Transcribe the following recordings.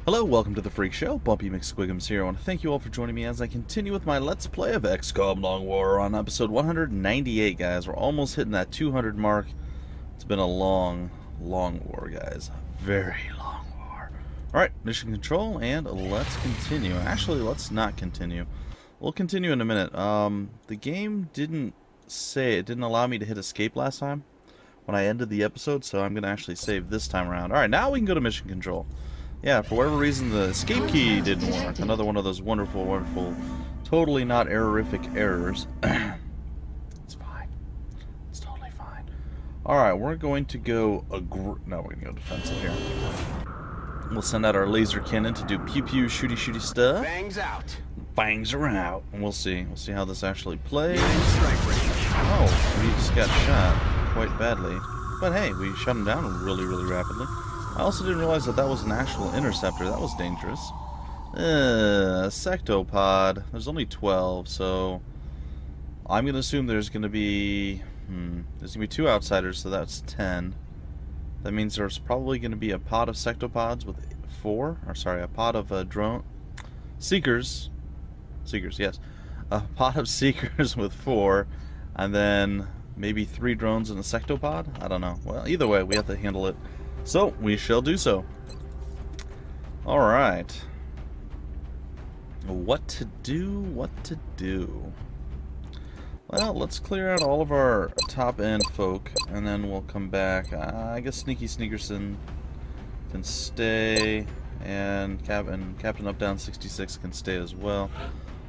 Hello, welcome to the Freak Show. Bumpy McSquigums here. I want to thank you all for joining me as I continue with my Let's Play of Xcom Long War on episode 198, guys. We're almost hitting that 200 mark. It's been a long war, guys. Very long war. Alright, mission control, and let's continue. Actually, let's not continue. We'll continue in a minute. The game didn't allow me to hit escape last time when I ended the episode, so I'm going to actually save this time around. Alright, now we can go to mission control. Yeah, for whatever reason, the escape key didn't work. Another one of those wonderful, totally not errorific errors. It's fine. It's totally fine. Alright, we're going to go... No, we're going to go defensive here. We'll send out our laser cannon to do pew-pew, shooty-shooty stuff. Bangs out. Bangs are out. And we'll see. We'll see how this actually plays. Oh, we just got shot quite badly. But hey, we shut him down really rapidly. I also didn't realize that was an actual interceptor. That was dangerous. Sectopod. There's only 12, so I'm going to assume there's going to be... there's going to be 2 outsiders, so that's 10. That means there's probably going to be a pod of sectopods with 4. Or sorry, a pod of drone... Seekers. Seekers, yes. A pod of Seekers with 4. And then maybe 3 drones in a sectopod? I don't know. Well, either way, we have to handle it. So, we shall do so. Alright. What to do? Well, let's clear out all of our top-end folk, and then we'll come back. I guess Sneaky Sneakerson can stay, and Captain Up Down 66 can stay as well.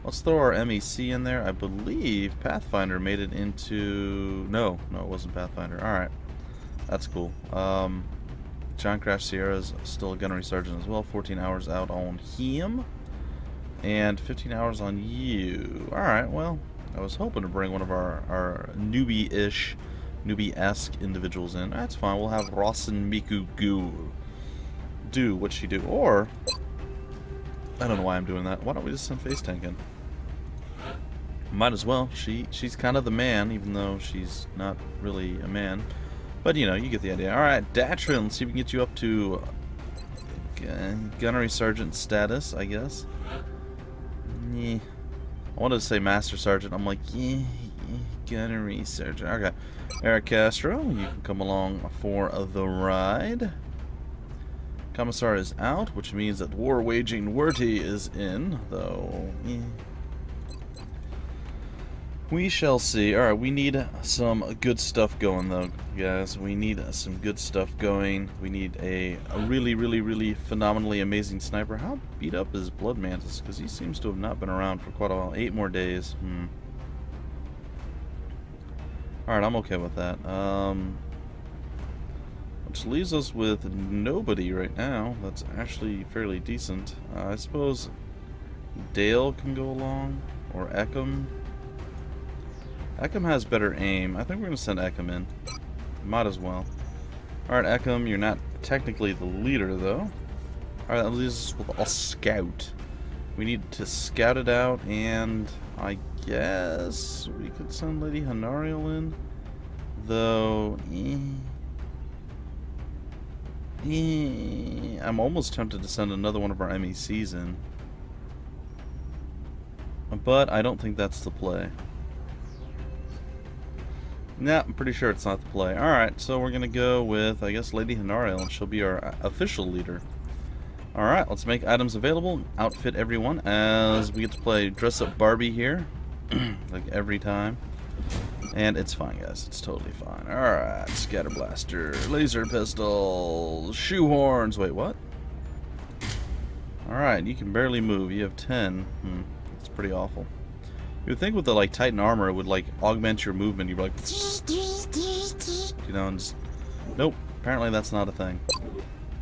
Let's throw our MEC in there. I believe Pathfinder made it into... No, it wasn't Pathfinder. Alright. That's cool. John Crash Sierra is still a gunnery sergeant as well. 14 hours out on him. And 15 hours on you. Alright, well, I was hoping to bring one of our newbie-ish, newbie-esque individuals in. That's fine. We'll have Rawson Miku Gu do what she do. Or, I don't know why I'm doing that. Why don't we just send Face Tank in? Might as well. She's kind of the man, even though she's not really a man. But, you know, you get the idea. Alright, Datrin, let's see if we can get you up to Gunnery Sergeant status, I guess. Yeah. I wanted to say Master Sergeant. I'm like, yeah, Gunnery Sergeant. Okay. Eric Castro, you can come along for the ride. Commissar is out, which means that War Waging Werty is in, though. Yeah. We shall see. Alright, we need some good stuff going, though, guys. We need some good stuff going. We need a really phenomenally amazing sniper. How beat up is Blood Mantis? Because he seems to have not been around for quite a while. 8 more days. Alright, I'm okay with that. Which leaves us with nobody right now. That's actually fairly decent. I suppose Dale can go along. Or Xcom. Xcom has better aim. I think we're going to send Xcom in. Might as well. Alright, Xcom, you're not technically the leader, though. Alright, that leaves us with a scout. We need to scout it out, and I guess we could send Lady Hanariel in. Though, I'm almost tempted to send another one of our MECs in. But I don't think that's the play. Nah, I'm pretty sure it's not the play. Alright, so we're going to go with, I guess, Lady Hanariel, and she'll be our official leader. Alright, let's make items available, outfit everyone, as we get to play Dress Up Barbie here, like every time. And it's fine, guys. It's totally fine. Alright, Scatter Blaster, Laser Pistol, Shoehorns. Wait, what? Alright, you can barely move. You have 10. That's pretty awful. You would think with the Titan armor it would augment your movement. You'd be like, you know, and just, nope. Apparently that's not a thing.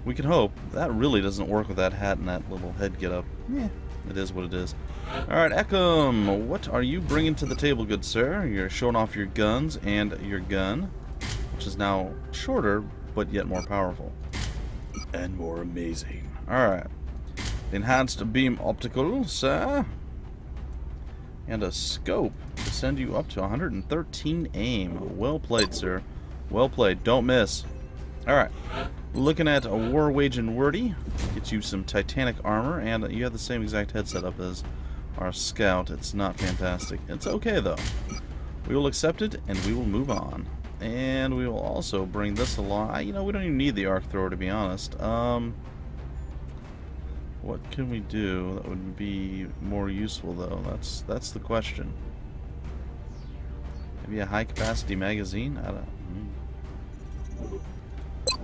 We can hope. That really doesn't work with that hat and that little head get up. Yeah, it is what it is. All right, Xcom, what are you bringing to the table, good sir? You're showing off your guns and your gun, which is now shorter but yet more powerful and more amazing. All right, enhanced beam optical, sir. And a scope to send you up to 113 aim. Well played, sir. Well played. Don't miss. Alright. Looking at a War Waging Wordy. Gets you some Titanic armor, and you have the same exact head setup as our scout. It's not fantastic. It's okay, though. We will accept it, and we will move on. And we will also bring this along. You know, we don't even need the arc thrower, to be honest. What can we do that would be more useful, though? That's the question. Maybe a high-capacity magazine? I don't...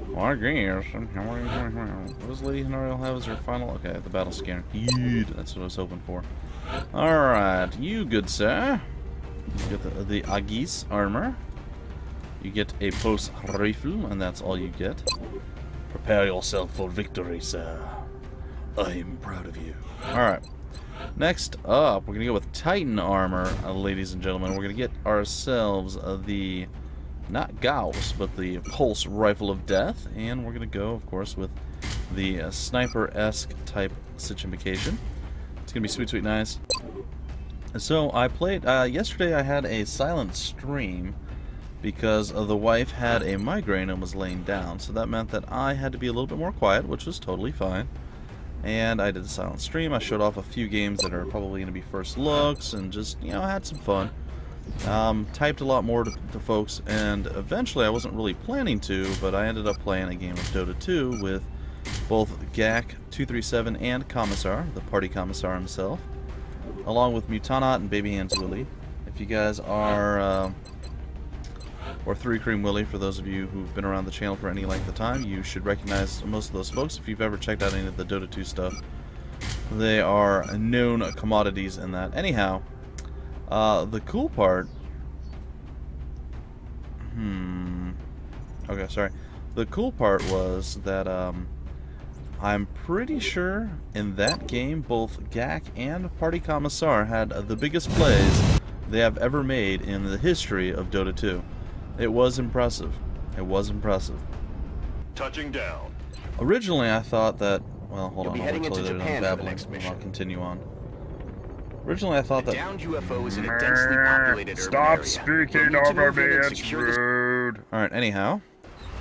Well, I guess. What does Lady Hanariel have as her final? Okay, the battle scanner. That's what I was hoping for. Alright, you good sir. You get the Agis armor. You get a post rifle, and that's all you get. Prepare yourself for victory, sir. I'm proud of you. Alright. Next up, we're going to go with Titan armor, ladies and gentlemen. We're going to get ourselves the... not Gauss, but the Pulse Rifle of Death, and we're going to go, of course, with the sniper-esque type situation. It's going to be sweet, sweet, nice. So, I played, yesterday I had a silent stream because the wife had a migraine and was laying down, so that meant that I had to be a little bit more quiet, which was totally fine. And I did a silent stream. I showed off a few games that are probably going to be first looks, and just, you know, had some fun. Typed a lot more to folks, and eventually I wasn't really planning to, but I ended up playing a game of Dota 2 with both Gak237 and Commissar, the party Commissar himself, along with Mutanot and Baby Hands Willie. If you guys are, or 3 Cream Willie, for those of you who've been around the channel for any length of time, you should recognize most of those folks. If you've ever checked out any of the Dota 2 stuff, they are known commodities in that. Anyhow, the cool part... Okay, sorry. The cool part was that, I'm pretty sure in that game, both Gak and Party Commissar had the biggest plays they have ever made in the history of Dota 2. It was impressive. It was impressive. Touching down. Originally, I thought that... Well, hold on. You'll be heading into Japan for the next mission. I'll continue on. Originally, I thought that... downed UFO is in a densely populated urban area. Stop speaking over me, it's rude. Alright, anyhow.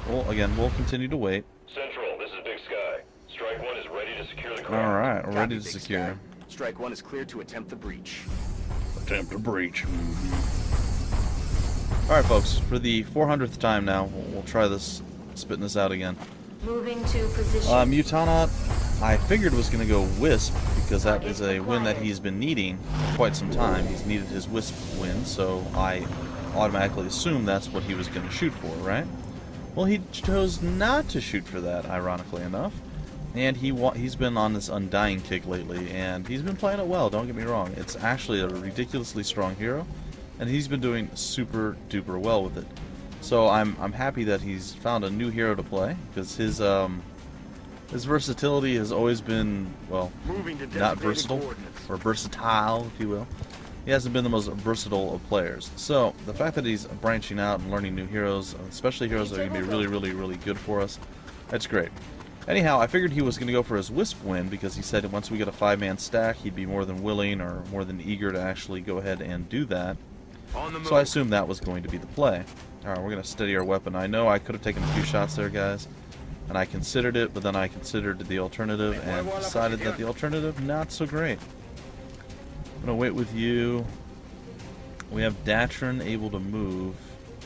Well, again, we'll continue to wait. Central, this is Big Sky. Strike 1 is ready to secure the ground. Alright, we're ready to Big secure. Sky. Strike 1 is cleared to attempt the breach. Attempt a breach. Alright, folks, for the 400th time now, we'll try this, spitting this out again. Moving to position. Mutanot, I figured was going to go Wisp, because that is a win that he's been needing for quite some time. He's needed his Wisp win, so I automatically assumed that's what he was going to shoot for, right? Well, he chose not to shoot for that, ironically enough. And he's been on this Undying kick lately, and he's been playing it well, don't get me wrong. It's actually a ridiculously strong hero, and he's been doing super duper well with it. So I'm happy that he's found a new hero to play, because his versatility has always been, well, not versatile, or versatile, if you will. He hasn't been the most versatile of players. So the fact that he's branching out and learning new heroes, especially heroes that are going to be really, really, really good for us, that's great. Anyhow, I figured he was going to go for his Wisp win, because he said once we get a 5-man stack, he'd be more than willing or more than eager to actually go ahead and do that. So I assumed that was going to be the play. Alright, we're going to steady our weapon. I know I could have taken a few shots there, guys, and I considered it, but then I considered the alternative and decided that the alternative, not so great. I'm going to wait with you. We have Datron able to move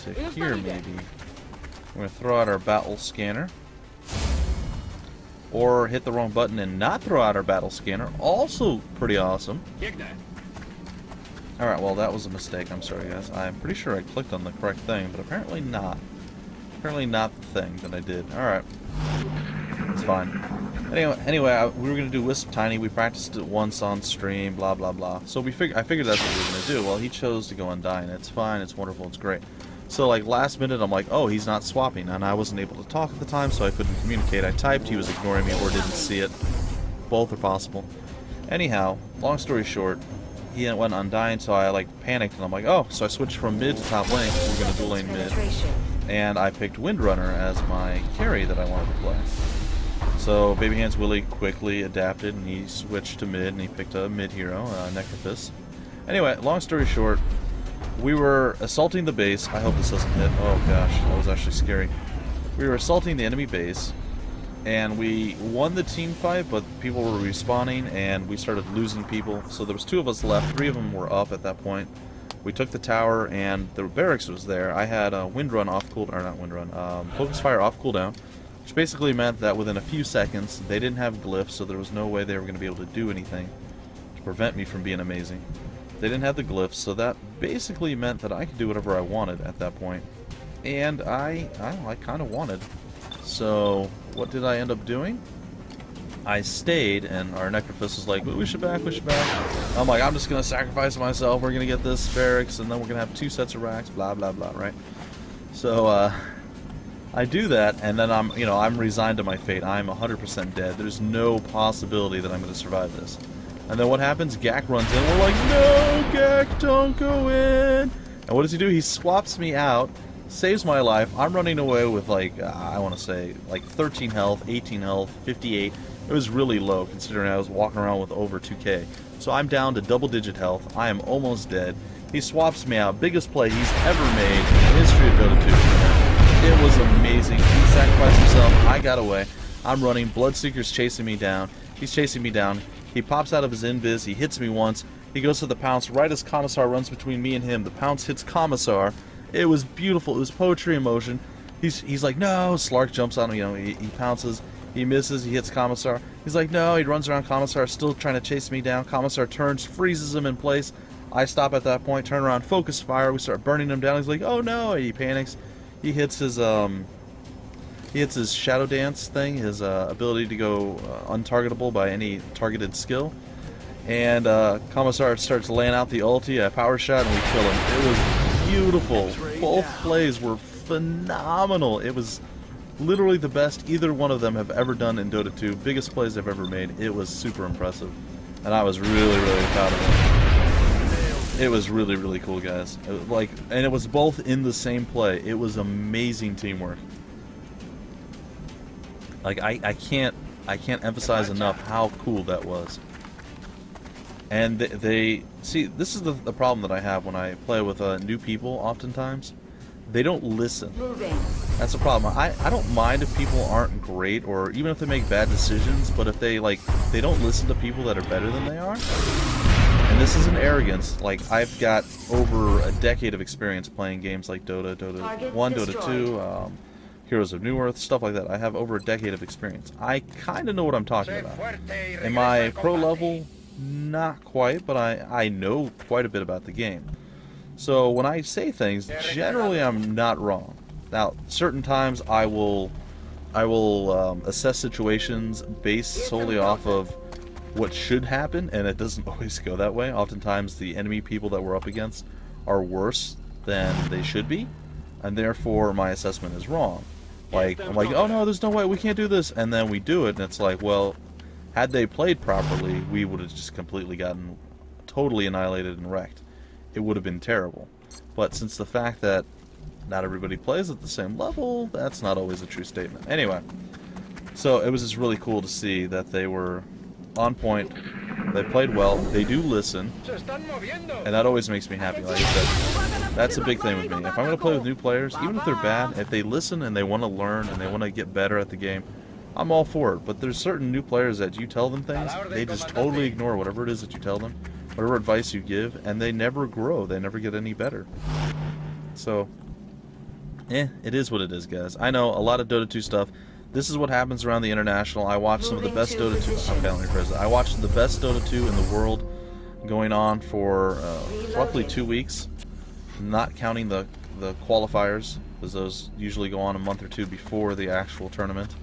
to here, maybe. We're going to throw out our battle scanner. Or hit the wrong button and not throw out our battle scanner. Also pretty awesome. Alright, well that was a mistake. I'm sorry, guys. I'm pretty sure I clicked on the correct thing, but apparently not. Apparently not the thing that I did. Alright. It's fine. Anyway, we were going to do Wisp Tiny. We practiced it once on stream, blah, blah, blah. So I figured that's what we were going to do. Well, he chose to go Undying. It's fine. It's wonderful. It's great. So, like, last minute, I'm like, oh, he's not swapping. And I wasn't able to talk at the time, so I couldn't communicate. I typed. He was ignoring me or didn't see it. Both are possible. Anyhow, long story short, he went Undying, so I, like, panicked. And I'm like, oh, so I switched from mid to top lane. We're going to dual lane mid. And I picked Windrunner as my carry that I wanted to play. So Baby Hands Willie quickly adapted, and he switched to mid, and he picked a mid hero, Necrophis. Anyway, long story short, we were assaulting the base. I hope this doesn't hit. Oh gosh, that was actually scary. we were assaulting the enemy base, and we won the team fight, but people were respawning, and we started losing people. So there was 2 of us left. 3 of them were up at that point. We took the tower, and the barracks was there. I had a wind run off cooldown, or not wind run, focus fire off cooldown, which basically meant that within a few seconds, they didn't have glyphs, so there was no way they were going to be able to do anything to prevent me from being amazing. They didn't have the glyphs, so that basically meant that I could do whatever I wanted at that point. And I kind of wanted. So, what did I end up doing? I stayed, and our Necrophist was like, we should back, we should back. I'm like, I'm just going to sacrifice myself, we're going to get this barracks, and then we're going to have 2 sets of racks, blah, blah, blah, right? So, I do that, and then I'm resigned to my fate. I'm 100% dead. There's no possibility that I'm going to survive this. And then what happens? Gak runs in, we're like, no, Gak, don't go in! And what does he do? He swaps me out, saves my life. I'm running away with, like, I want to say, like 13 health, 18 health, 58. It was really low, considering I was walking around with over 2k. So I'm down to double-digit health. I am almost dead. He swaps me out. Biggest play he's ever made in the history of Dota 2. It was amazing. He sacrificed himself. I got away. I'm running. Bloodseeker's chasing me down. He's chasing me down. He pops out of his invis. He hits me once. He goes to the pounce. Right as Commissar runs between me and him, the pounce hits Commissar. It was beautiful. It was poetry in motion. He's like, no. Slark jumps on him. He pounces. He misses. He hits Commissar. He's like, no. He runs around Commissar, still trying to chase me down. Commissar turns, freezes him in place. I stop at that point, turn around, focus fire. We start burning him down. He's like, oh no. He panics. He hits his shadow dance thing, his ability to go untargetable by any targeted skill. And Commissar starts laying out the ulti, a power shot, and we kill him. It was beautiful. Both plays were phenomenal. It was literally the best either one of them have ever done in Dota 2. Biggest plays they've ever made. It was super impressive. And I was really, really proud of it. It was really, really cool, guys. And it was both in the same play. It was amazing teamwork. Like, I can't emphasize enough how cool that was. And they see, this is the problem that I have when I play with new people oftentimes. They don't listen. That's the problem. I don't mind if people aren't great, or even if they make bad decisions, but if they don't listen to people that are better than they are. And this isn't arrogance. Like, I've got over a decade of experience playing games like Dota, Dota 1, Dota 2, Heroes of New Earth, stuff like that. I have over a decade of experience. I kind of know what I'm talking about. Am I pro level? Not quite, but I know quite a bit about the game. So when I say things, generally I'm not wrong. Now, certain times I will assess situations based solely off of what should happen, and it doesn't always go that way. Oftentimes the enemy people that we're up against are worse than they should be, and therefore my assessment is wrong. Like, I'm like, oh no, there's no way, we can't do this, and then we do it, and it's like, well, had they played properly, we would have just completely gotten totally annihilated and wrecked. It would have been terrible. But since the fact that not everybody plays at the same level, that's not always a true statement. Anyway, so it was just really cool to see that they were on point, they played well, they do listen, and that always makes me happy. Like I said, that's a big thing with me. If I'm going to play with new players, even if they're bad, if they listen and they want to learn and they want to get better at the game, I'm all for it. But there's certain new players that you tell them things, they just totally ignore whatever it is that you tell them, whatever advice you give, and they never grow, they never get any better. So, it is what it is, guys. I know a lot of Dota 2 stuff. This is what happens around the international. I watched some of the best Dota 2. Okay, let me press it. I watched the best Dota 2 in the world going on for roughly 2 weeks, not counting the qualifiers, because those usually go on a month or two before the actual tournament.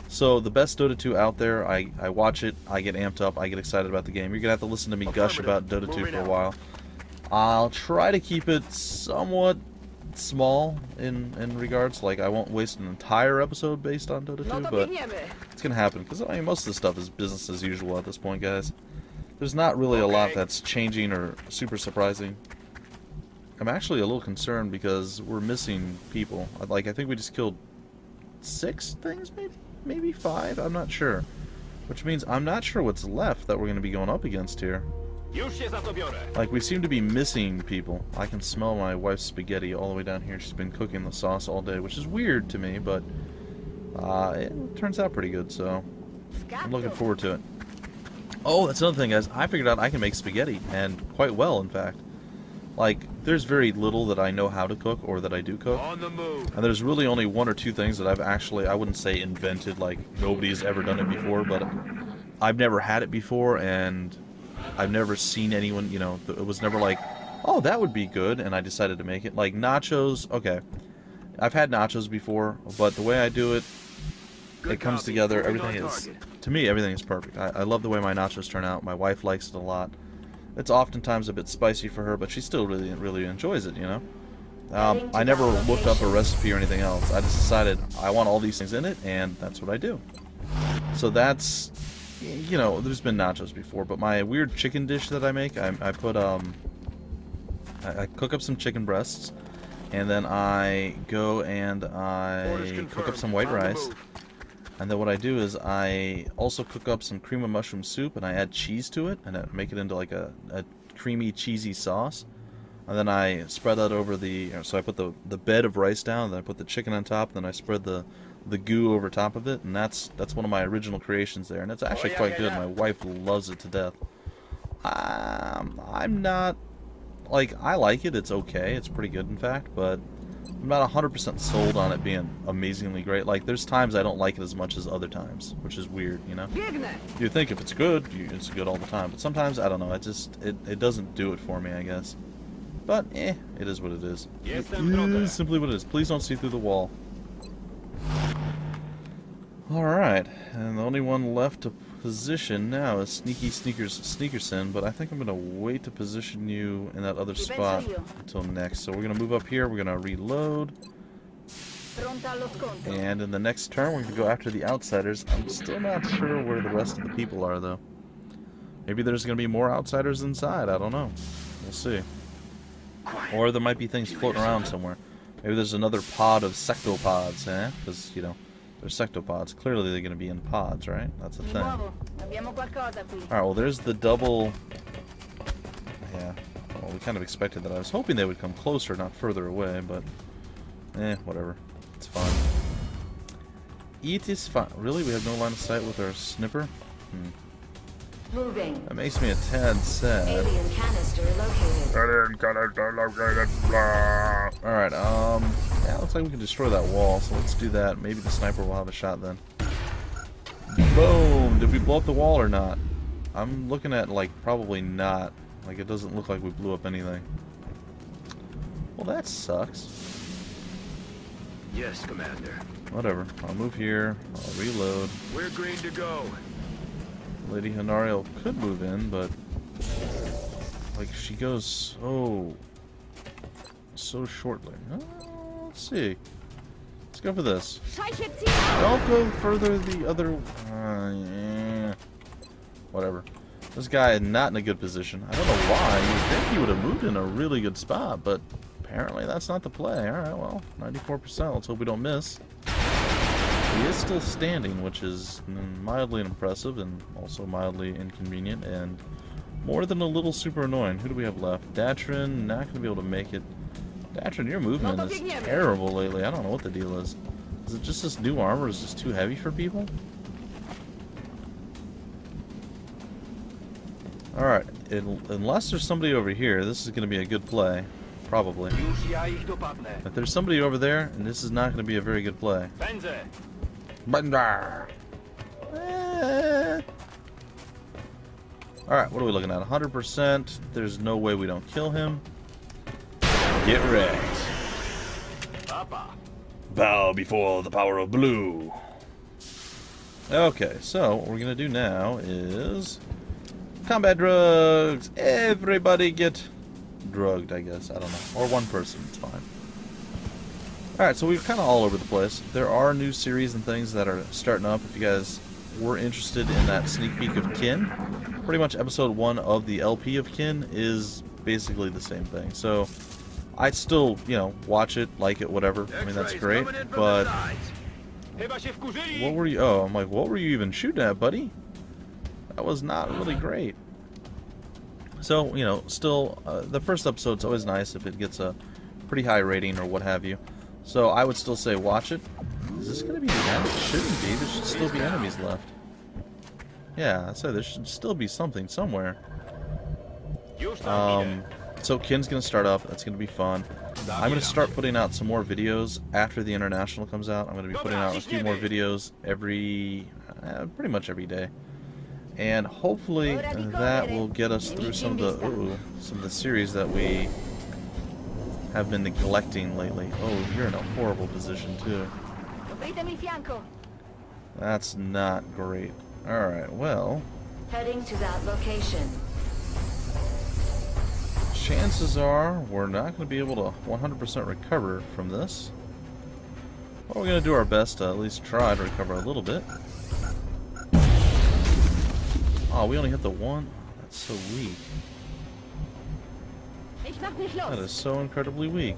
So the best Dota 2 out there, I watch it, I get amped up, I get excited about the game. You're going to have to listen to me gush about Dota 2 for a while. I'll try to keep it somewhat small in regards, like I won't waste an entire episode based on Dota 2, but it's going to happen, because I mean, most of the stuff is business as usual at this point, guys. There's not really a lot that's changing or super surprising. I'm actually a little concerned because we're missing people. Like, I think we just killed 6 things, maybe 5, I'm not sure. Which means I'm not sure what's left that we're going to be going up against here. Like, we seem to be missing people. I can smell my wife's spaghetti all the way down here. She's been cooking the sauce all day, which is weird to me, but it turns out pretty good, so I'm looking forward to it. Oh, that's another thing, guys. I figured out I can make spaghetti, and quite well, in fact. Like, there's very little that I know how to cook, or that I do cook. On the move. And there's really only one or two things that I've actually, I wouldn't say invented, like, nobody's ever done it before, but I've never had it before, and I've never seen anyone, you know, it was never like, oh, that would be good, and I decided to make it. Like, nachos, okay. I've had nachos before, but the way I do it, it comes together, everything is, to me, everything is perfect. I love the way my nachos turn out. My wife likes it a lot. It's oftentimes a bit spicy for her, but she still really enjoys it, you know? I never looked up a recipe or anything else. I just decided I want all these things in it, and that's what I do. So that's, you know, there's been nachos before, but my weird chicken dish that I make, I put, I cook up some chicken breasts, and then I go and I cook up some white rice. And then what I do is I also cook up some cream of mushroom soup, and I add cheese to it, and I make it into like a creamy, cheesy sauce. And then I spread that over the, so I put the bed of rice down, and then I put the chicken on top, and then I spread the goo over top of it, and that's one of my original creations there, and it's actually quite good. My wife loves it to death. I'm not, like, I like it, it's okay, it's pretty good in fact, but I'm not 100% sold on it being amazingly great. Like, there's times I don't like it as much as other times, which is weird, you know? You think if it's good, it's good all the time. But sometimes, I don't know, it doesn't do it for me, I guess. But, it is what it is. It is simply what it is. Please don't see through the wall. Alright, and the only one left to position now is Sneaky Sneakerson, but I think I'm going to wait to position you in that other spot until next. So we're going to move up here, we're going to reload, and in the next turn we're going to go after the outsiders. I'm still not sure where the rest of the people are, though. Maybe there's going to be more outsiders inside, I don't know. We'll see. Or there might be things floating around somewhere. Maybe there's another pod of sectopods, eh? Because, you know, they're sectopods. Clearly they're going to be in pods, right? That's the thing. Alright, well there's the double... Yeah, well we kind of expected that. I was hoping they would come closer, not further away, but... whatever. It's fine. It is fine. Really? We have no line of sight with our snipper? Moving. That makes me a tad sad. Alien canister located. Alien canister located. Blah. Alright, yeah, looks like we can destroy that wall, so let's do that. Maybe the sniper will have a shot then. Boom! Did we blow up the wall or not? I'm looking at, like, probably not. Like, it doesn't look like we blew up anything. Well, that sucks. Yes, Commander. Whatever. I'll move here. I'll reload. We're green to go. Lady Hanariel could move in, but... Like, she goes so shortly. Let's see. Let's go for this. Don't go further the other... yeah. Whatever. This guy is not in a good position. I don't know why. You'd think he would have moved in a really good spot, but apparently that's not the play. Alright, well, 94%. Let's hope we don't miss. He is still standing, which is mildly impressive and also mildly inconvenient and more than a little super annoying. Who do we have left? Datrin, not going to be able to make it. Datrin, your movement is terrible lately. I don't know what the deal is. Is it just this new armor is just too heavy for people? Alright, unless there's somebody over here, this is going to be a good play. Probably. If there's somebody over there, and this is not going to be a very good play. Alright, what are we looking at? 100%. There's no way we don't kill him. Get wrecked. Bow before the power of blue. Okay, so what we're going to do now is... Combat drugs! Everybody get drugged, I guess. I don't know. Or one person, it's fine. Alright, so we're kind of all over the place. There are new series and things that are starting up. If you guys were interested in that sneak peek of Kin, pretty much episode 1 of the LP of Kin is basically the same thing. So, I'd still, you know, watch it, like it, whatever. I mean, that's great, but... What were you... Oh, I'm like, what were you even shooting at, buddy? That was not really great. So, you know, still, the first episode's always nice if it gets a pretty high rating or what have you. So I would still say watch it. Is this going to be the end? It shouldn't be. There should still be enemies left. Yeah, I said there should still be something somewhere. So Kin's going to start up. That's going to be fun. I'm going to start putting out some more videos after the International comes out. I'm going to be putting out a few more videos pretty much every day. And hopefully that will get us through some of the series that we have been neglecting lately. Oh, you're in a horrible position too. That's not great. Alright, well, Heading to that location. chances are we're not going to be able to 100% recover from this. But we're going to do our best to at least try to recover a little bit. Oh, we only hit the one? That's so weak. That is so incredibly weak.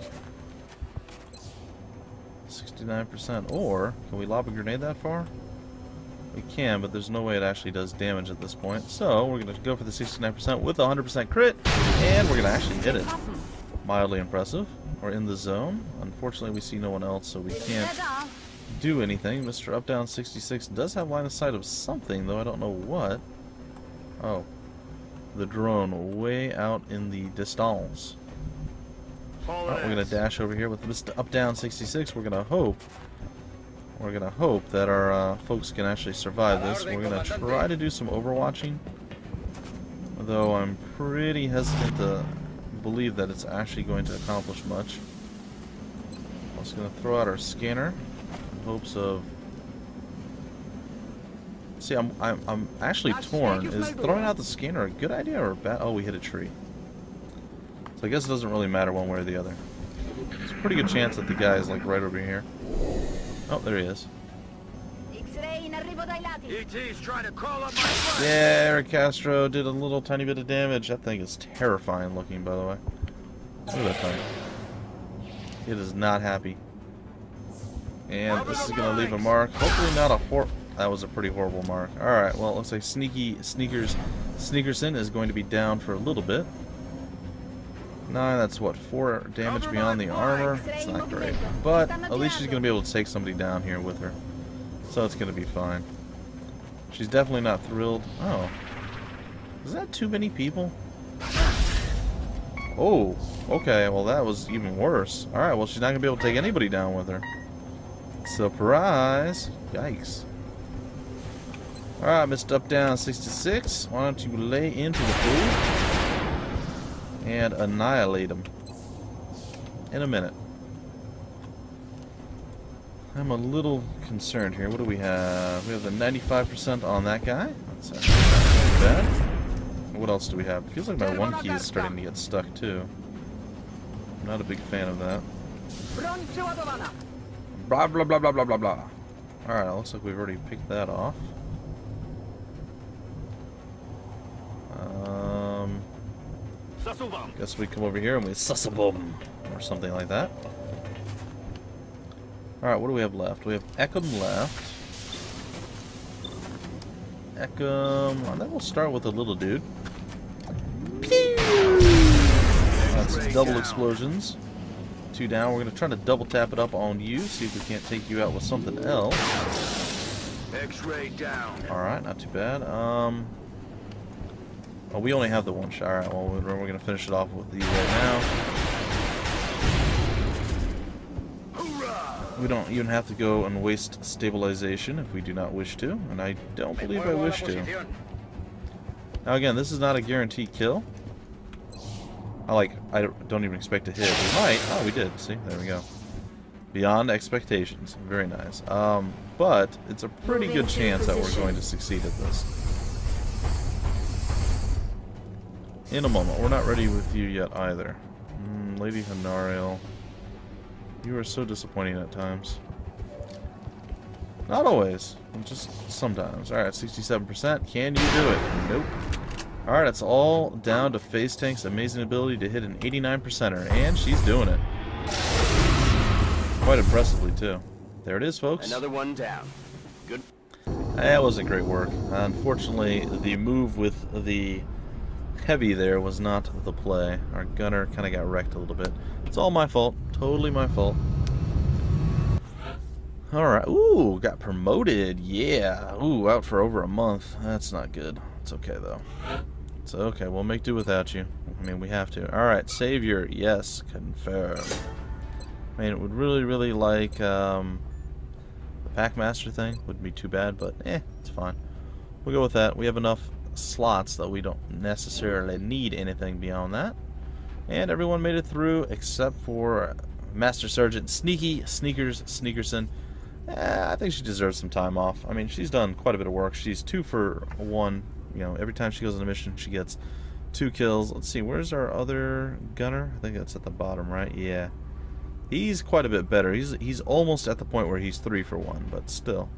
69%. Or, can we lob a grenade that far? We can, but there's no way it actually does damage at this point. So, we're going to go for the 69% with a 100% crit, and we're going to actually hit it. Mildly impressive. We're in the zone. Unfortunately, we see no one else, so we can't do anything. Mr. Up Down 66 does have line of sight of something, though I don't know what. Oh. The drone way out in the distance. Oh, we're going to dash over here with Mr. Up Down 66. We're going to hope that our folks can actually survive this. We're going to try to do some overwatching, though I'm pretty hesitant to believe that it's actually going to accomplish much. I'm just going to throw out our scanner in hopes of... See, I'm actually torn. Is throwing out the scanner a good idea or a bad? Oh, we hit a tree. So I guess it doesn't really matter one way or the other. There's a pretty good chance that the guy is like right over here. Oh, there he is. Yeah, Eric Castro did a little tiny bit of damage. That thing is terrifying looking, by the way. Look at that thing. It is not happy. And this is going to leave a mark. Hopefully not a that was a pretty horrible mark. Alright, well, it looks like Sneakerson is going to be down for a little bit. 9, that's what, 4 damage beyond the armor. It's not great. But at least she's going to be able to take somebody down here with her. So it's going to be fine. She's definitely not thrilled. Oh. Is that too many people? Oh, okay, well that was even worse. Alright, well she's not going to be able to take anybody down with her. Surprise! Yikes. Alright, Mr. Up Down 66, why don't you lay into the food and annihilate him in a minute. I'm a little concerned here. What do we have? We have the 95% on that guy. That's actually not too bad. What else do we have? It feels like my one key is starting to get stuck too. I'm not a big fan of that. Blah blah blah blah blah blah blah. Alright, looks like we've already picked that off. Guess we come over here and we sussabum or something like that. Alright, what do we have left? We have Xcom left. Xcom, and then we'll start with a little dude. Pew! That's double explosions. 2 down. We're going to try to double tap it up on you, see if we can't take you out with something else. X-ray down. Alright, not too bad. Oh, we only have the one shot. Alright, well, we're going to finish it off with you right now. We don't even have to go and waste stabilization if we do not wish to, and I don't believe I wish to. Now again, this is not a guaranteed kill. I don't even expect to hit. We might. Oh, we did. See, there we go. Beyond expectations. Very nice. But it's a pretty good chance that we're going to succeed at this. In a moment. We're not ready with you yet either. Lady Hanariel. You are so disappointing at times. Not always. Just sometimes. Alright, 67%. Can you do it? Nope. Alright, it's all down to Phase Tank's amazing ability to hit an 89%er. And she's doing it. Quite impressively, too. There it is, folks. Another one down. Good. That wasn't great work. Unfortunately, the move with the heavy there was not the play. Our gunner kind of got wrecked a little bit. It's all my fault. Totally my fault. Alright. Ooh, got promoted. Yeah. Ooh, out for over a month. That's not good. It's okay, though. It's okay. We'll make do without you. I mean, we have to. Alright, Savior. Yes. Confirm. I mean, it would really, really like, the Packmaster thing. Wouldn't be too bad, but, it's fine. We'll go with that. We have enough slots that we don't necessarily need anything beyond that. And everyone made it through except for Master Sergeant Sneaky Sneakerson. I think she deserves some time off. I mean, she's done quite a bit of work. She's 2 for 1. You know, every time she goes on a mission, she gets 2 kills. Let's see, where's our other gunner? I think that's at the bottom, right? Yeah. He's quite a bit better. He's almost at the point where he's 3 for 1, but still.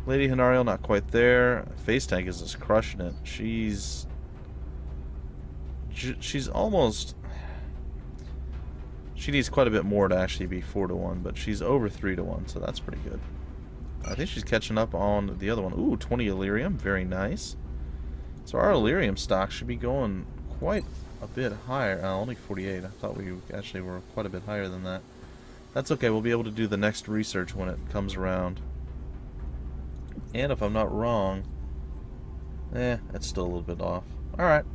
Lady Henariel, not quite there. Face Tank is just crushing it. She's almost... She needs quite a bit more to actually be 4 to 1, but she's over 3 to 1, so that's pretty good. I think she's catching up on the other one. Ooh, 20 Illyrium, very nice. So our Illyrium stock should be going quite a bit higher. Only 48. I thought we actually were quite a bit higher than that. That's okay. We'll be able to do the next research when it comes around. And if I'm not wrong, it's still a little bit off. Alright.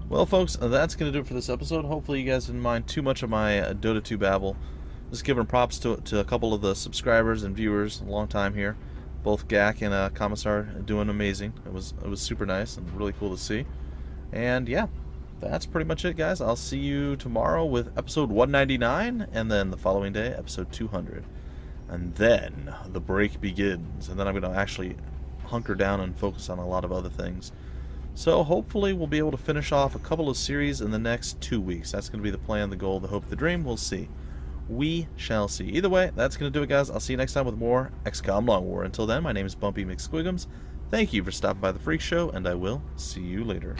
Well, folks, that's going to do it for this episode. Hopefully you guys didn't mind too much of my Dota 2 babble. Just giving props to a couple of the subscribers and viewers. A long time here. Both Gak and Commissar doing amazing. It was super nice and really cool to see. And yeah, that's pretty much it, guys. I'll see you tomorrow with episode 199, and then the following day, episode 200. And then the break begins, and then I'm going to actually hunker down and focus on a lot of other things. So hopefully we'll be able to finish off a couple of series in the next 2 weeks. That's going to be the plan, the goal, the hope, the dream. We'll see. We shall see. Either way, that's going to do it, guys. I'll see you next time with more XCOM Long War. Until then, my name is Bumpy McSquigums. Thank you for stopping by the Freak Show, and I will see you later.